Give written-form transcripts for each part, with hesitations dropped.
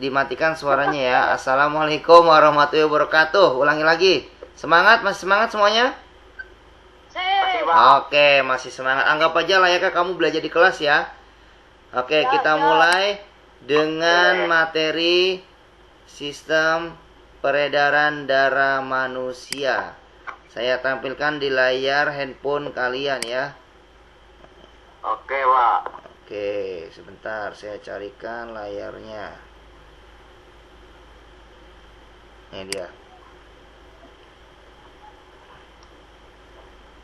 Dimatikan suaranya ya. Assalamualaikum warahmatullahi wabarakatuh. Ulangi lagi. Semangat, masih semangat semuanya? Oke, masih semangat. Anggap aja layaknya kamu belajar di kelas ya. Oke, kita mulai dengan materi sistem peredaran darah manusia. Saya tampilkan di layar handphone kalian ya. Oke, Pak. Oke, sebentar saya carikan layarnya. Ini dia.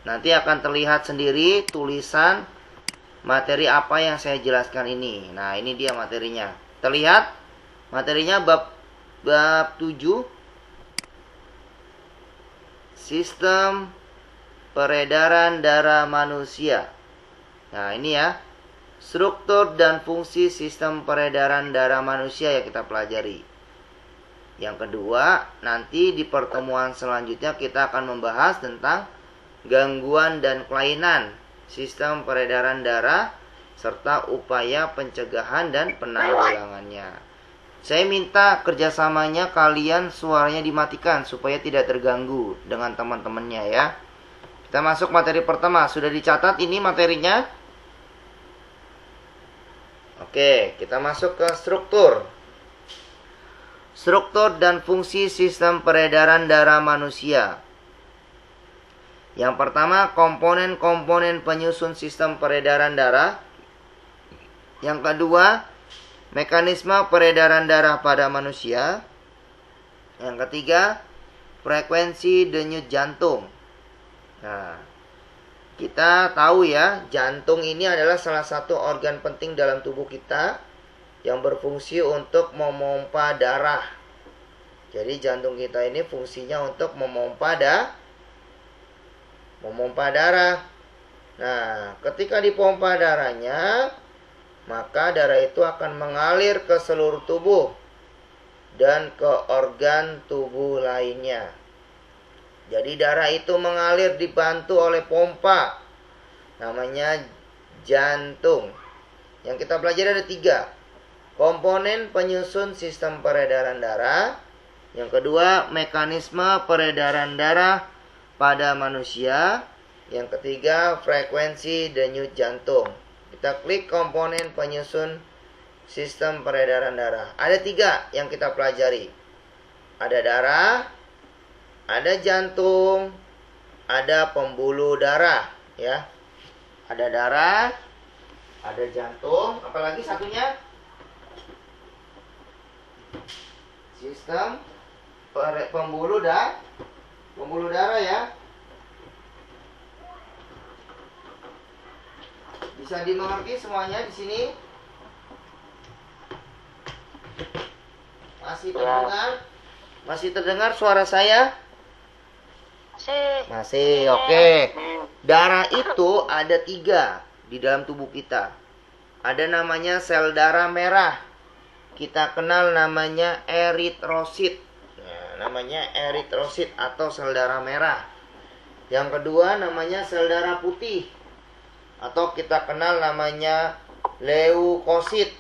Nanti akan terlihat sendiri tulisan materi apa yang saya jelaskan ini. Nah, ini dia materinya. Terlihat? Materinya bab 7. Sistem peredaran darah manusia. Nah, ini ya. Struktur dan fungsi sistem peredaran darah manusia yang kita pelajari. Yang kedua, nanti di pertemuan selanjutnya kita akan membahas tentang gangguan dan kelainan sistem peredaran darah serta upaya pencegahan dan penanggulangannya. Saya minta kerjasamanya kalian suaranya dimatikan supaya tidak terganggu dengan teman-temannya ya. Kita masuk materi pertama. Sudah dicatat ini materinya? Oke, kita masuk ke struktur. Struktur dan fungsi sistem peredaran darah manusia. Yang pertama, komponen-komponen penyusun sistem peredaran darah. Yang kedua, mekanisme peredaran darah pada manusia. Yang ketiga, frekuensi denyut jantung. Nah, kita tahu ya, jantung ini adalah salah satu organ penting dalam tubuh kita yang berfungsi untuk memompa darah. Jadi jantung kita ini fungsinya untuk memompa darah. Nah, ketika dipompa darahnya, maka darah itu akan mengalir ke seluruh tubuh dan ke organ tubuh lainnya. Jadi darah itu mengalir dibantu oleh pompa, namanya jantung. Yang kita pelajari ada 3. Komponen penyusun sistem peredaran darah. Yang kedua, mekanisme peredaran darah pada manusia. Yang ketiga, frekuensi denyut jantung. Kita klik komponen penyusun sistem peredaran darah. Ada 3 yang kita pelajari. Ada darah, ada jantung, ada pembuluh darah ya. Ada darah, ada jantung, apalagi satunya? Sistem pembuluh darah ya. Bisa dimengerti semuanya di sini? Masih terdengar suara saya? Masih, oke. Darah itu ada 3 di dalam tubuh kita. Ada namanya sel darah merah. Kita kenal namanya eritrosit. Namanya eritrosit atau sel darah merah. Yang kedua namanya sel darah putih atau kita kenal namanya leukosit.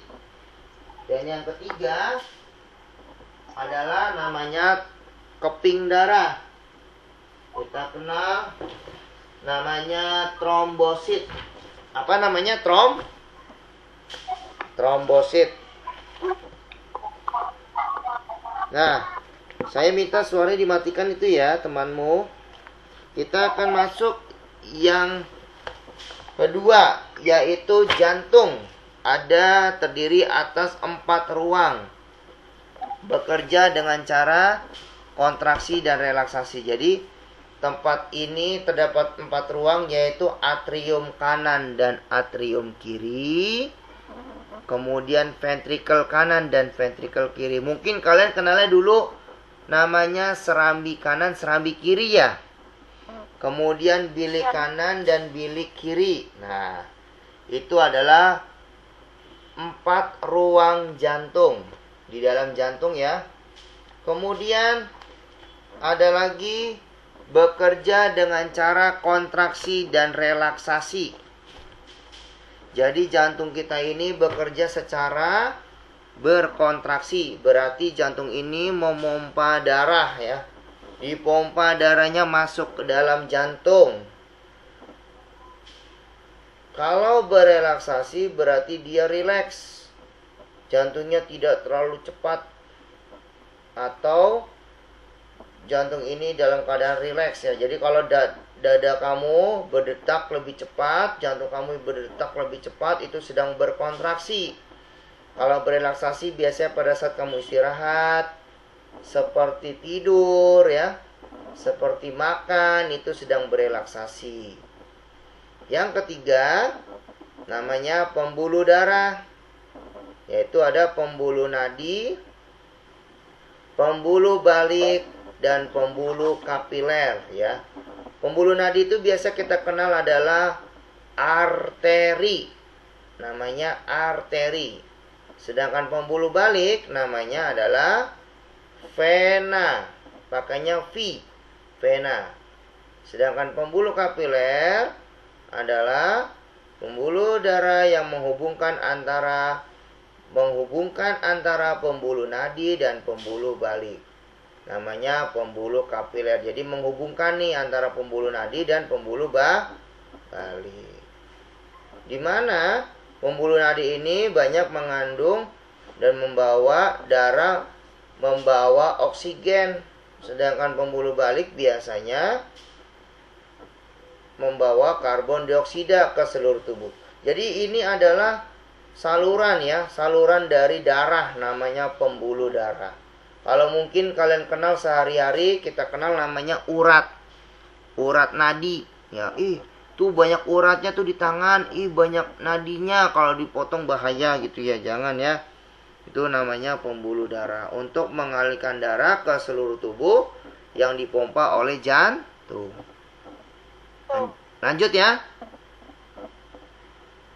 Dan yang ketiga adalah namanya keping darah. Kita kenal namanya trombosit. Apa namanya? Trombosit. Nah, saya minta suaranya dimatikan itu ya temanmu. Kita akan masuk yang kedua, yaitu jantung. Ada terdiri atas 4 ruang. Bekerja dengan cara kontraksi dan relaksasi. Jadi tempat ini terdapat 4 ruang, yaitu atrium kanan dan atrium kiri. Kemudian ventrikel kanan dan ventrikel kiri. Mungkin kalian kenalnya dulu namanya serambi kanan, serambi kiri ya. Kemudian bilik kanan dan bilik kiri. Nah, itu adalah 4 ruang jantung di dalam jantung ya. Kemudian ada lagi bekerja dengan cara kontraksi dan relaksasi. Jadi jantung kita ini bekerja secara berkontraksi. Berarti jantung ini memompa darah ya. Dipompa darahnya masuk ke dalam jantung. Kalau berelaksasi berarti dia rileks. Jantungnya tidak terlalu cepat. Atau jantung ini dalam keadaan rileks ya. Jadi kalau dada kamu berdetak lebih cepat, jantung kamu berdetak lebih cepat, itu sedang berkontraksi. Kalau berelaksasi biasanya pada saat kamu istirahat, seperti tidur ya, seperti makan, itu sedang berelaksasi. Yang ketiga, namanya pembuluh darah. Yaitu ada pembuluh nadi, pembuluh balik, dan pembuluh kapiler ya. Pembuluh nadi itu biasa kita kenal adalah arteri. Namanya arteri. Sedangkan pembuluh balik namanya adalah vena. Pakainya V, vena. Sedangkan pembuluh kapiler adalah pembuluh darah yang menghubungkan antara pembuluh nadi dan pembuluh balik. Namanya pembuluh kapiler. Jadi menghubungkan nih antara pembuluh nadi dan pembuluh balik. Di mana pembuluh nadi ini banyak mengandung dan membawa darah, membawa oksigen. Sedangkan pembuluh balik biasanya membawa karbon dioksida ke seluruh tubuh. Jadi ini adalah saluran ya, saluran dari darah, namanya pembuluh darah. Kalau mungkin kalian kenal sehari-hari, kita kenal namanya urat. Urat nadi. Ya, tuh banyak uratnya tuh di tangan, banyak nadinya, kalau dipotong bahaya gitu ya, jangan ya. Itu namanya pembuluh darah untuk mengalirkan darah ke seluruh tubuh yang dipompa oleh jantung. Lanjut ya.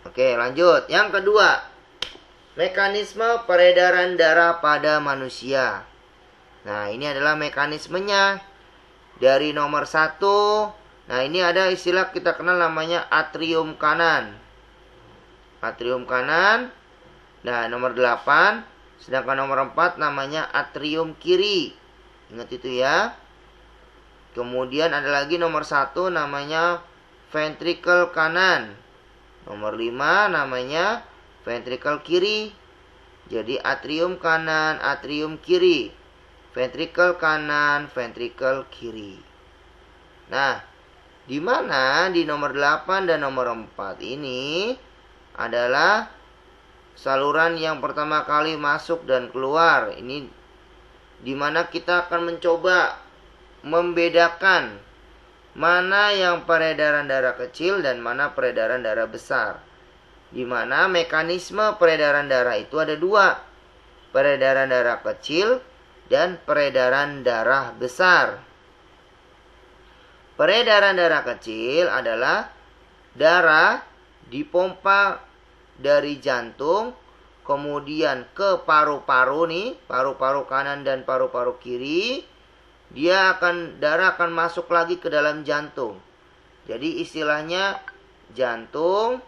Oke, lanjut. Yang kedua, mekanisme peredaran darah pada manusia. Nah, ini adalah mekanismenya. Dari nomor 1, nah ini ada istilah kita kenal namanya atrium kanan. Atrium kanan. Nah, nomor 8. Sedangkan nomor 4 namanya atrium kiri. Ingat itu ya. Kemudian ada lagi nomor 1 namanya ventricle kanan. Nomor 5 namanya ventricle kiri. Jadi atrium kanan, atrium kiri. Ventricle kanan, ventricle kiri. Nah, di mana di nomor 8 dan nomor 4 ini adalah saluran yang pertama kali masuk dan keluar. Ini di mana kita akan mencoba membedakan mana yang peredaran darah kecil dan mana peredaran darah besar. Di mana mekanisme peredaran darah itu ada 2. Peredaran darah kecil dan peredaran darah besar. Peredaran darah kecil adalah darah dipompa dari jantung kemudian ke paru-paru nih, paru-paru kanan dan paru-paru kiri. Darah akan masuk lagi ke dalam jantung. Jadi istilahnya jantung,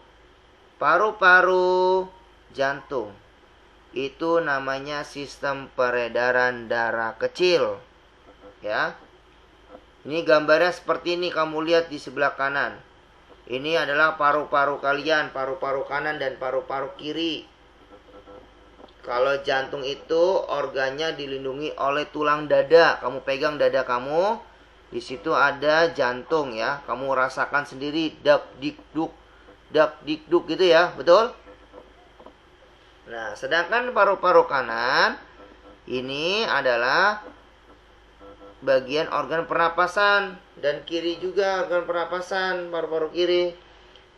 paru-paru, jantung. Itu namanya sistem peredaran darah kecil. Ya. Ini gambarnya seperti ini, kamu lihat di sebelah kanan. Ini adalah paru-paru kalian, paru-paru kanan dan paru-paru kiri. Kalau jantung itu organnya dilindungi oleh tulang dada. Kamu pegang dada kamu, di situ ada jantung ya. Kamu rasakan sendiri dak dikduk gitu ya, betul? Nah, sedangkan paru-paru kanan ini adalah bagian organ pernapasan dan kiri juga organ pernapasan, paru-paru kiri.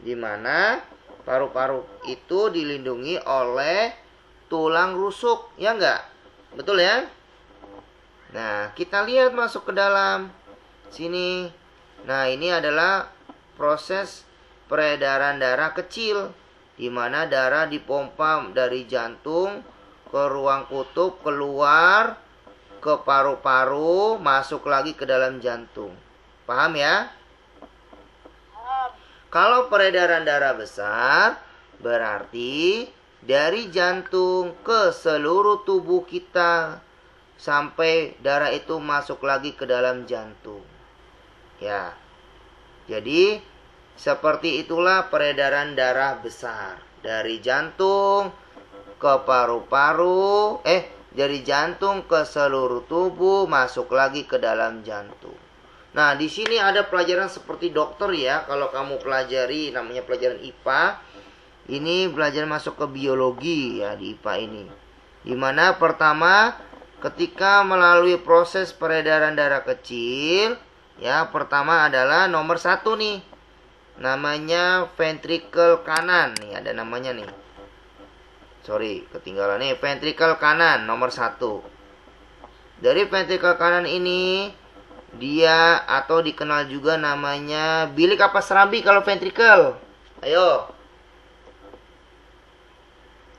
Di mana paru-paru itu dilindungi oleh tulang rusuk, ya enggak? Betul ya? Nah, kita lihat masuk ke dalam sini. Nah, ini adalah proses peredaran darah kecil, di mana darah dipompa dari jantung ke ruang kutub, keluar ke paru-paru, masuk lagi ke dalam jantung. Paham ya? Kalau peredaran darah besar, berarti dari jantung ke seluruh tubuh kita sampai darah itu masuk lagi ke dalam jantung. Ya. Jadi seperti itulah peredaran darah besar dari jantung ke paru-paru, dari jantung ke seluruh tubuh masuk lagi ke dalam jantung. Nah, di sini ada pelajaran seperti dokter ya. Kalau kamu pelajari namanya pelajaran IPA. Ini belajar masuk ke biologi ya di IPA ini. Dimana pertama ketika melalui proses peredaran darah kecil, ya pertama adalah nomor 1 nih. Namanya ventrikel kanan. Nih ada namanya nih. Sorry, ketinggalan nih. Ventrikel kanan nomor 1. Dari ventrikel kanan ini dia atau dikenal juga namanya bilik apa serambi kalau ventrikel? Ayo.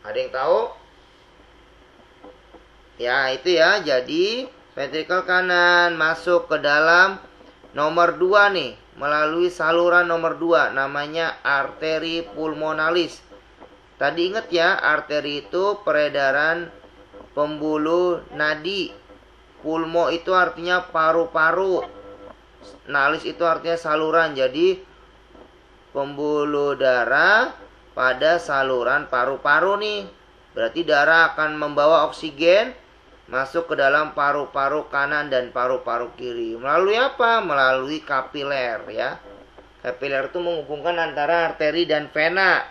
Ada yang tahu? Ya, itu ya. Jadi, ventrikel kanan masuk ke dalam nomor 2 nih. Melalui saluran nomor 2. Namanya arteri pulmonalis. Tadi ingat ya, arteri itu peredaran pembuluh nadi. Pulmo itu artinya paru-paru. Nalis itu artinya saluran. Jadi, pembuluh darah pada saluran paru-paru nih. Berarti darah akan membawa oksigen masuk ke dalam paru-paru kanan dan paru-paru kiri. Melalui apa? Melalui kapiler ya. Kapiler itu menghubungkan antara arteri dan vena,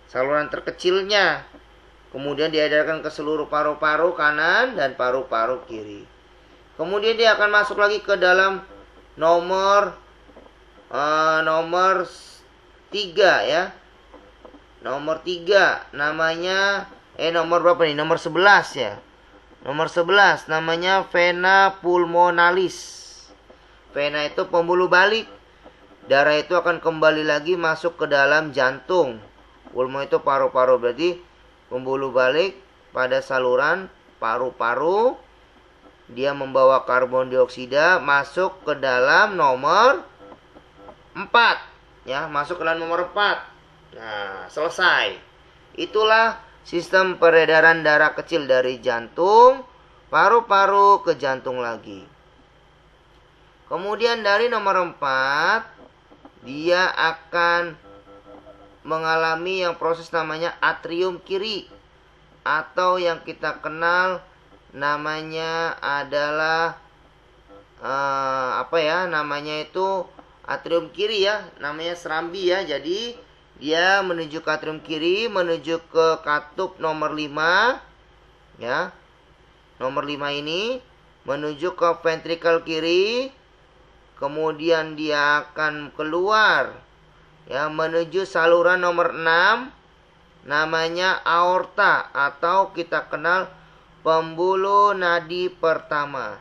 saluran terkecilnya. Kemudian diedarkan ke seluruh paru-paru kanan dan paru-paru kiri. Kemudian dia akan masuk lagi ke dalam nomor 3 ya. Nomor 3 namanya nomor berapa nih? Nomor 11 ya. Nomor 11 namanya vena pulmonalis. Vena itu pembuluh balik. Darah itu akan kembali lagi masuk ke dalam jantung. Pulmo itu paru-paru, berarti pembuluh balik pada saluran paru-paru. Dia membawa karbon dioksida masuk ke dalam nomor 4 ya, masuk ke dalam nomor 4. Nah, selesai. Itulah sistem peredaran darah kecil dari jantung, paru-paru ke jantung lagi. Kemudian dari nomor 4, dia akan mengalami yang proses namanya atrium kiri. Atau yang kita kenal namanya adalah namanya itu atrium kiri ya. Namanya serambi ya. Jadi dia menuju ke atrium kiri, menuju ke katup nomor 5. Ya. Nomor 5 ini menuju ke ventrikel kiri. Kemudian dia akan keluar ya menuju saluran nomor 6 namanya aorta atau kita kenal pembuluh nadi pertama.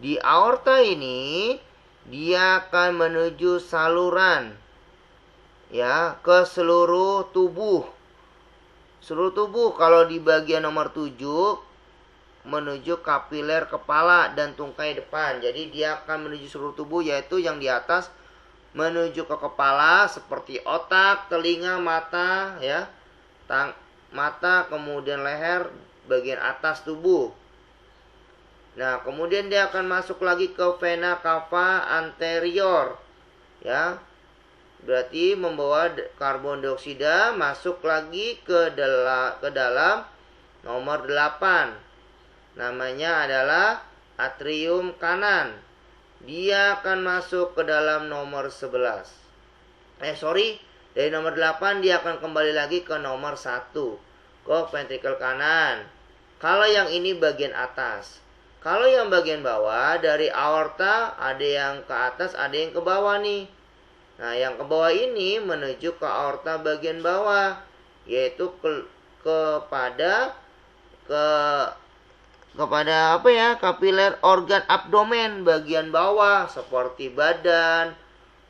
Di aorta ini dia akan menuju saluran ya ke seluruh tubuh. Seluruh tubuh kalau di bagian nomor 7 menuju kapiler kepala dan tungkai depan. Jadi dia akan menuju seluruh tubuh, yaitu yang di atas menuju ke kepala seperti otak, telinga, mata ya. Mata, kemudian leher, bagian atas tubuh. Nah, kemudian dia akan masuk lagi ke vena cava anterior ya. Berarti membawa karbon dioksida masuk lagi ke dalam nomor 8. Namanya adalah atrium kanan. Dia akan masuk ke dalam nomor 11. Dari nomor 8 dia akan kembali lagi ke nomor 1. Ke ventrikel kanan. Kalau yang ini bagian atas. Kalau yang bagian bawah, dari aorta ada yang ke atas, ada yang ke bawah nih. Nah, yang ke bawah ini menuju ke aorta bagian bawah, yaitu kepada kapiler organ abdomen bagian bawah seperti badan,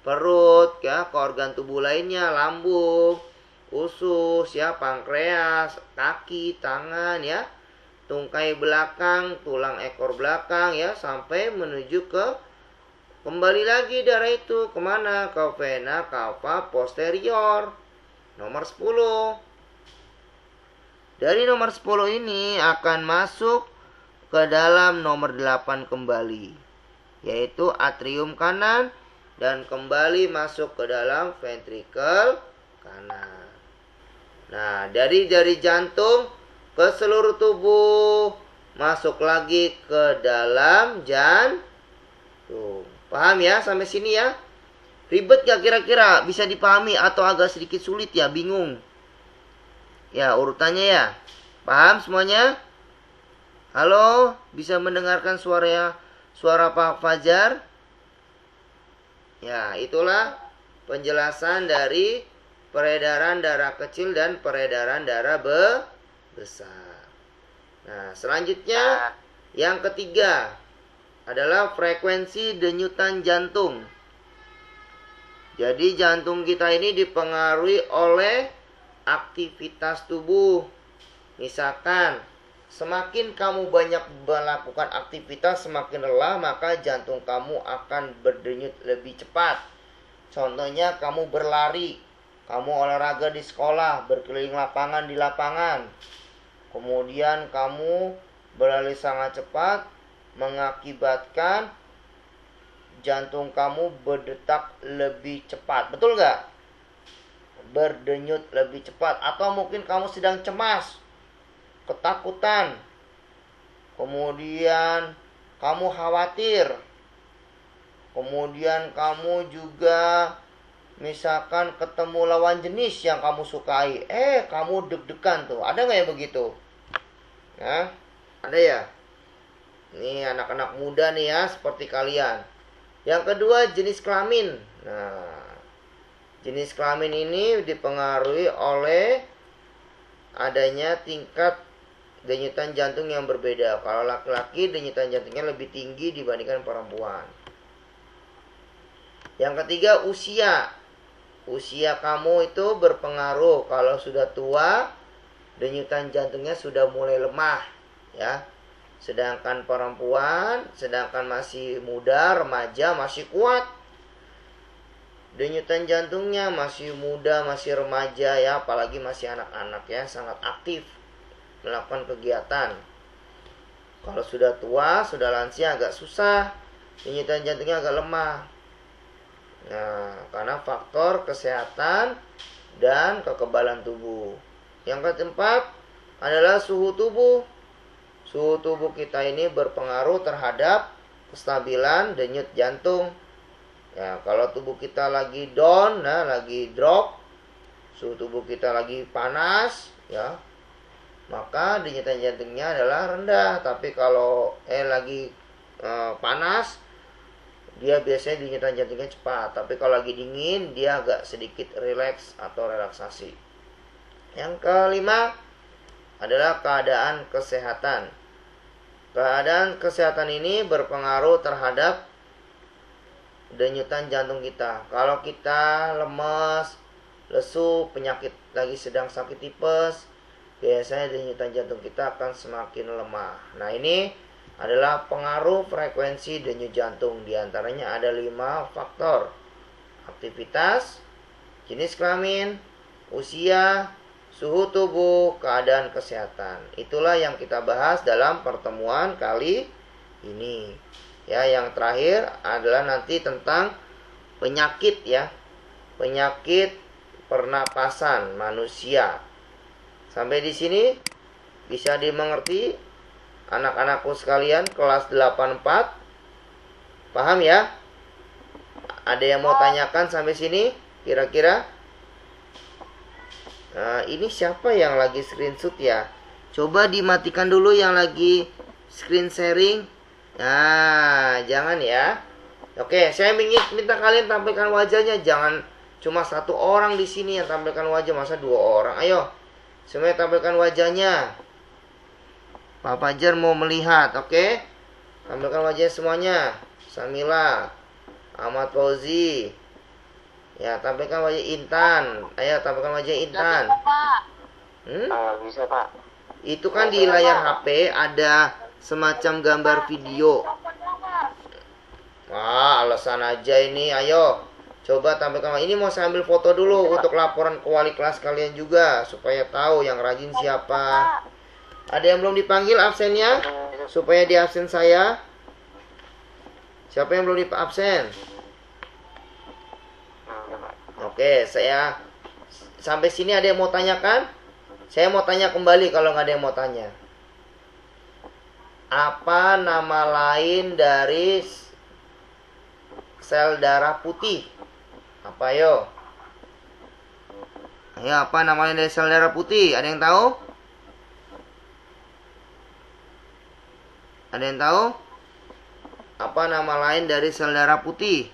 perut ya, ke organ tubuh lainnya, lambung, usus ya, pankreas, kaki, tangan ya, tungkai belakang, tulang ekor belakang ya, sampai menuju ke kembali lagi darah itu kemana? Ke vena cava posterior nomor 10. Dari nomor 10 ini akan masuk ke dalam nomor 8 kembali, yaitu atrium kanan, dan kembali masuk ke dalam ventrikel kanan. Nah, dari jantung ke seluruh tubuh, masuk lagi ke dalam jantung. Paham ya sampai sini ya? Ribet gak kira-kira? Bisa dipahami atau agak sedikit sulit ya? Bingung? Ya, urutannya ya. Paham semuanya? Halo, bisa mendengarkan suara Pak Fajar? Ya, itulah penjelasan dari peredaran darah kecil dan peredaran darah besar. Nah, selanjutnya yang ketiga adalah frekuensi denyutan jantung. Jadi jantung kita ini dipengaruhi oleh aktivitas tubuh. Misalkan, semakin kamu banyak melakukan aktivitas, semakin lelah, maka jantung kamu akan berdenyut lebih cepat. Contohnya, kamu berlari, kamu olahraga di sekolah, berkeliling lapangan di lapangan. Kemudian kamu berlari sangat cepat, mengakibatkan jantung kamu berdetak lebih cepat. Betul nggak? Berdenyut lebih cepat. Atau mungkin kamu sedang cemas, ketakutan, kemudian kamu khawatir, kemudian kamu juga misalkan ketemu lawan jenis yang kamu sukai, kamu deg-degan tuh. Ada nggak ya begitu? Ya, ada ya? Nih anak-anak muda nih ya, seperti kalian. Yang kedua, jenis kelamin. Nah, jenis kelamin ini dipengaruhi oleh adanya tingkat denyutan jantung yang berbeda. Kalau laki-laki denyutan jantungnya lebih tinggi dibandingkan perempuan. Yang ketiga, usia. Usia kamu itu berpengaruh. Kalau sudah tua, denyutan jantungnya sudah mulai lemah, ya. Sedangkan perempuan, sedangkan masih muda, remaja, masih kuat. Denyutan jantungnya masih muda, masih remaja ya, apalagi masih anak-anak ya, sangat aktif melakukan kegiatan. Kalau sudah tua, sudah lansia agak susah, denyutan jantungnya agak lemah. Nah, karena faktor kesehatan dan kekebalan tubuh. Yang keempat adalah suhu tubuh. Suhu tubuh kita ini berpengaruh terhadap kestabilan denyut jantung. Ya, kalau tubuh kita lagi down, nah lagi drop, suhu tubuh kita lagi panas, ya, maka denyutan jantungnya adalah rendah. Tapi kalau lagi panas, dia biasanya denyutan jantungnya cepat. Tapi kalau lagi dingin, dia agak sedikit rileks atau relaksasi. Yang kelima adalah keadaan kesehatan. Keadaan kesehatan ini berpengaruh terhadap denyutan jantung kita. Kalau kita lemas, lesu, penyakit lagi sedang sakit tipes, biasanya denyutan jantung kita akan semakin lemah. Nah, ini adalah pengaruh frekuensi denyut jantung. Di antaranya ada 5 faktor. Aktivitas, jenis kelamin, usia, suhu tubuh, keadaan kesehatan. Itulah yang kita bahas dalam pertemuan kali ini. Ya, yang terakhir adalah nanti tentang penyakit ya. Penyakit pernapasan manusia. Sampai di sini bisa dimengerti anak-anakku sekalian kelas 84? Paham ya? Ada yang mau tanyakan sampai sini kira-kira? Nah, ini siapa yang lagi screenshot ya? Coba dimatikan dulu yang lagi screen sharing. Nah, jangan ya. Oke, saya minta kalian tampilkan wajahnya. Jangan cuma satu orang di sini yang tampilkan wajah, masa 2 orang. Ayo, semuanya tampilkan wajahnya. Pak Fajar mau melihat, oke? Tampilkan wajahnya semuanya. Samila, Ahmad Fauzi. Ya, tampilkan wajah Intan. Ayo, tampilkan wajah Intan. Bisa, Pak. Itu kan di layar HP ada semacam gambar video. Wah, alasan aja ini. Ayo, Coba tampilkan. Ini mau saya ambil foto dulu untuk laporan ke wali kelas kalian juga supaya tahu yang rajin siapa. Ada yang belum dipanggil absennya supaya di absen saya? Siapa yang belum di absen? Oke, saya sampai sini ada yang mau tanyakan? Saya mau tanya kembali kalau nggak ada yang mau tanya. Apa nama lain dari sel darah putih? Apa yo? Ayo, apa namanya dari sel darah putih? Ada yang tahu? Ada yang tahu? Apa nama lain dari sel darah putih?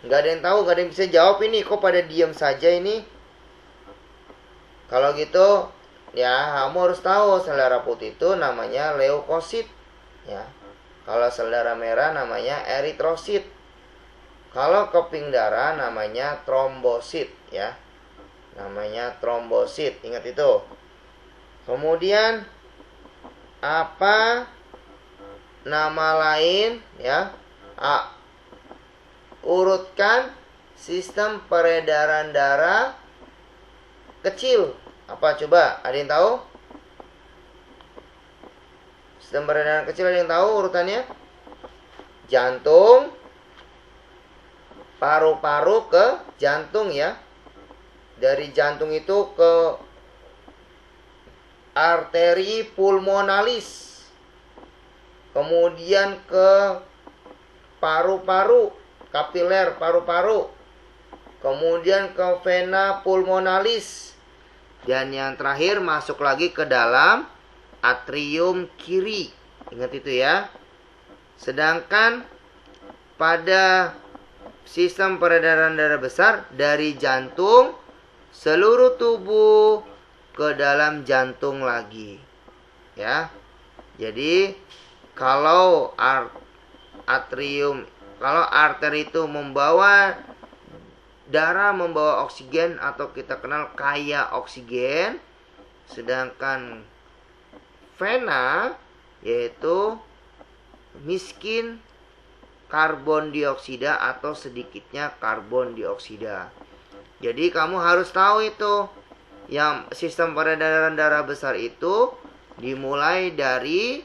Nggak ada yang tahu, nggak ada yang bisa jawab ini. Kok pada diam saja ini? Kalau gitu, ya kamu harus tahu sel darah putih itu namanya leukosit. Ya. Kalau sel darah merah namanya eritrosit. Kalau keping darah namanya trombosit, ya. Namanya trombosit. Ingat itu. Kemudian apa nama lain, ya? Urutkan sistem peredaran darah kecil. Apa coba? Ada yang tahu? Sistem peredaran kecil ada yang tahu urutannya? Jantung, paru-paru ke jantung, ya. Dari jantung itu ke arteri pulmonalis. Kemudian ke paru-paru, kapiler paru-paru. Kemudian ke vena pulmonalis. Dan yang terakhir masuk lagi ke dalam atrium kiri. Ingat itu ya. Sedangkan pada sistem peredaran darah besar dari jantung seluruh tubuh ke dalam jantung lagi. Ya. Jadi kalau arteri itu membawa darah, membawa oksigen atau kita kenal kaya oksigen, sedangkan vena yaitu miskin karbon dioksida atau sedikitnya karbon dioksida. Jadi kamu harus tahu itu. Yang sistem peredaran darah besar itu dimulai dari,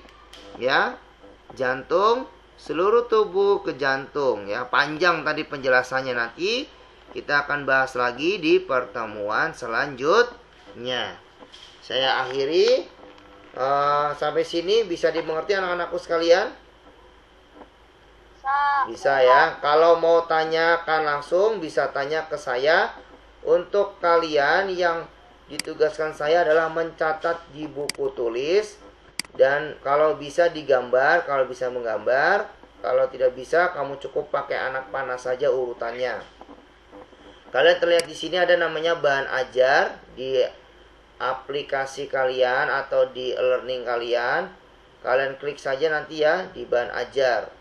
ya, jantung, seluruh tubuh ke jantung, ya. Panjang tadi penjelasannya, nanti kita akan bahas lagi di pertemuan selanjutnya. Saya akhiri sampai sini. Bisa dimengerti anak-anakku sekalian? Bisa ya. Kalau mau tanyakan langsung bisa tanya ke saya. Untuk kalian yang ditugaskan saya adalah mencatat di buku tulis. Dan kalau bisa digambar, kalau bisa menggambar. Kalau tidak bisa, kamu cukup pakai anak panah saja urutannya. Kalian terlihat di sini ada namanya bahan ajar di aplikasi kalian atau di e-learning kalian. Kalian klik saja nanti ya di bahan ajar.